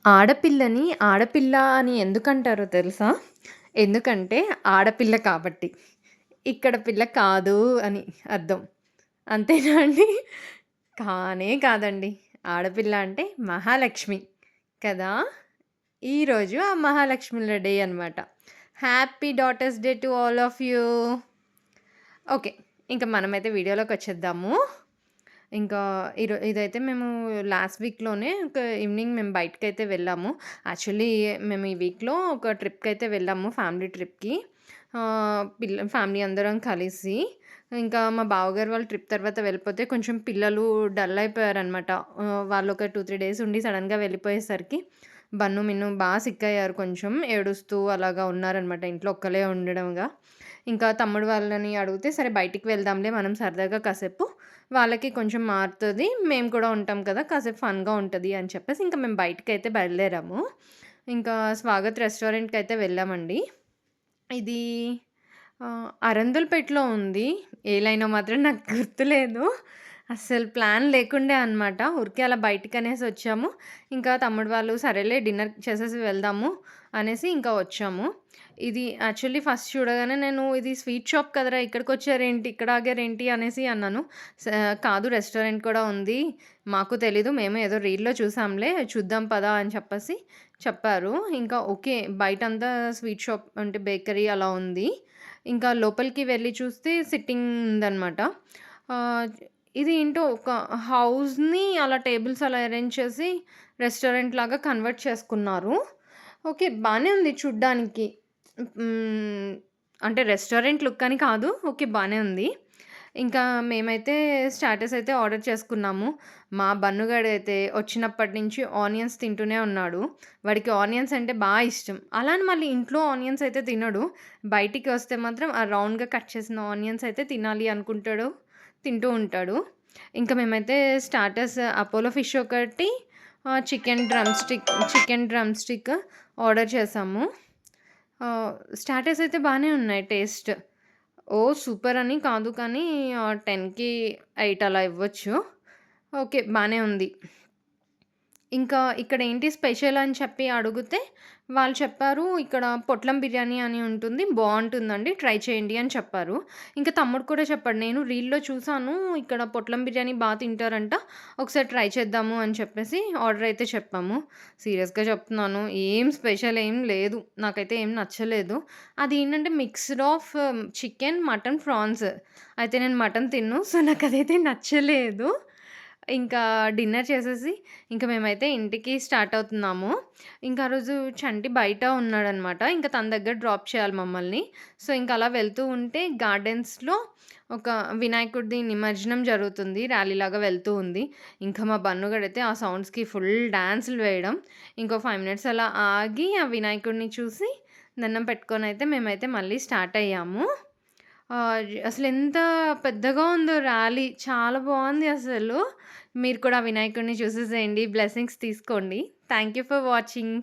ఆడపిల్లని ఆడపిల్ల అని ఎందుకంటారో తెలుసా? ఎందుకంటే ఆడపిల్ల కాబట్టి. ఇక్కడ పిల్ల కాదు అని అర్థం. అంతేనా అండి? కానే కాదండి. ఆడపిల్ల అంటే మహాలక్ష్మి కదా! ఈరోజు ఆ మహాలక్ష్మిల డే అనమాట. Happy daughters day to all of you. Okay. ఇంక మనమైతే వీడియోలోకొచ్చేద్దాము. ఇంకా ఇదైతే మేము లాస్ట్ వీక్‌లోనే ఒక ఈవినింగ్ మేము బయటికైతే వెళ్ళాము. యాక్చువల్లీ మేము ఈ వీక్‌లో ఒక ట్రిప్‌కైతే వెళ్ళాము. ఫ్యామిలీ ట్రిప్‌కి. ఫ్యామిలీ అందరం కలిసి. ఇంకా మా బావగారు వాళ్ళు ట్రిప్ తర్వాత వెళ్ళిపోతే కొంచెం పిల్లలు డల్ అయిపోయారనమాట. వాళ్ళొక 2, 3 డేస్ ఉండి సడెన్‌గా వెళ్ళిపోయేసరికి బన్ను, మిన్ను సిక్కయ్యారు కొంచెం. ఏడుస్తూ అలాగా ఉన్నారనమాట ఇంట్లో ఒక్కళ్ళే ఉండడంగా. ఇంకా తమ్ముడు వాళ్ళని అడిగితే, సరే బయటికి వెళ్దాంలే మనం సరదాగా కాసేపు. వాళ్ళకి కొంచెం మారుతది. మేము కూడా ఉంటాం కదా! కాసేపు ఫన్‌గా ఉంటది అని చెప్పేసి ఇంక మేము బయటికైతే బయలుదేరాము. ఇంకా స్వాగత్ రెస్టారెంట్‌కైతే వెళ్ళామండి. ఇది అరందల్‌పేటలో ఉంది. ఏ లైనో మాత్రం నాకు గుర్తులేదు. అస్సలు ప్లాన్ లేకుండే అనమాట. ఊరికే అలా బయటికనేసి వచ్చాము. ఇంకా తమ్ముడు వాళ్ళు సరేలే డిన్నర్ చేసేసి వెళ్దాము అనేసి ఇంకా వచ్చాము. ఇది యాక్చువల్లీ ఫస్ట్ చూడగానే నేను ఇది స్వీట్ షాప్ కదరా! ఇక్కడికొచ్చారేంటి? ఇక్కడ ఆగారేంటి? అనేసి అన్నాను. స కాదు రెస్టారెంట్ కూడా ఉంది. మాకు తెలీదు. మేము ఏదో రీల్‌లో చూసాంలే చూద్దాం పదా అని చెప్పేసి చెప్పారు. ఇంకా ఓకే. బయటంతా స్వీట్ షాప్ అంటే బేకరీ అలా ఉంది. ఇంకా లోపలికి వెళ్లి చూస్తే సిట్టింగ్ ఉందనమాట. ఆహ్, ఇది ఏంటో ఒక హౌస్‌ని అలా టేబుల్స్ అలా అరేంజ్ చేసి రెస్టారెంట్ లాగా కన్వర్ట్ చేసుకున్నారు. ఓకే. బానే ఉంది చూడ్డానికి. హ్మ్. అంటే రెస్టారెంట్ లుక్ అని కాదు. ఓకే. బానే ఉంది. ఇంకా మేమైతే స్టార్టర్స్ అయితే ఆర్డర్ చేసుకున్నాము. మా బన్నుగాడైతే వచ్చినప్పటి నుంచి ఆనియన్స్ తింటూనే ఉన్నాడు. వాడికి ఆనియన్స్ అంటే ఇష్టం. అలా అని మళ్ళీ ఇంట్లో ఆనియన్స్ అయితే తినడు. బయటికి వస్తే మాత్రం ఆ రౌండ్‌గా కట్ చేసిన ఆనియన్స్ అయితే తినాలి అనుకుంటాడు. తింటూ ఉంటాడు. ఇంకా మేమైతే స్టార్టర్స్ అపోలో ఫిష్ ఒకటి, చికెన్ డ్రమ్ స్టిక్ ఆర్డర్ చేశాము. స్టార్టర్స్ అయితే బానే ఉన్నాయి టేస్ట్. సూపర్ అని కాదు కానీ 10కి 8 అలా ఇవ్వచ్చు. ఓకే. బానే ఉంది. ఇంకా ఇక్కడేంటి స్పెషల్ అని చెప్పి అడుగితే, వాళ్ళు చెప్పారు, "ఇక్కడ పొట్లం బిర్యానీ అని ఉంటుంది. బావుంటుందండి. ట్రై చేయండి" అని చెప్పారు. ఇంకా తమ్ముడు కూడా చెప్పాడు, "నేను రీల్‌లో చూసాను. ఇక్కడ పొట్లం బిర్యానీ తింటారంట. ఒకసారి ట్రై చేద్దాము" అని చెప్పేసి ఆర్డర్ అయితే చెప్పాము. సీరియస్‌గా చెప్తున్నాను. ఏం స్పెషల్ ఏం లేదు. నాకైతే ఏం నచ్చలేదు. అదేంటంటే mixed of chicken, mutton, prawns. అయితే నేను మటన్ తినను. సో, నాకదైతే నచ్చలేదు. ఇంకా డిన్నర్ చేసేసి ఇంక మేమైతే ఇంటికి స్టార్ట్ అవుతున్నాము. ఇంకా ఆ రోజు చంటి బయట ఉన్నాడనమాట. ఇంక తన దగ్గర డ్రాప్ చేయాలి మమ్మల్ని. సో, ఇంక అలా వెళ్తూ ఉంటే గార్డెన్స్‌లో ఒక వినాయకుడిది నిమజ్జనం జరుగుతుంది. ర్యాలీలాగా వెళ్తూ ఉంది. ఇంకా మా బన్నుగాడైతే ఆ సౌండ్స్‌కి ఫుల్ డాన్సులు వేయడం. ఇంకో 5 మినిట్స్ అలా ఆగి ఆ వినాయకుడిని చూసి దండం పెట్టుకొనైతే మేమైతే మళ్ళీ స్టార్ట్ అయ్యాము. అసలెంత పెద్దగా ఉందో ర్యాలీ. చాలా బావుంది అసలు. మీరు కూడా వినాయకుడిని చూసేసేయండి. బ్లెస్సింగ్స్ తీసుకోండి. Thank you for watching.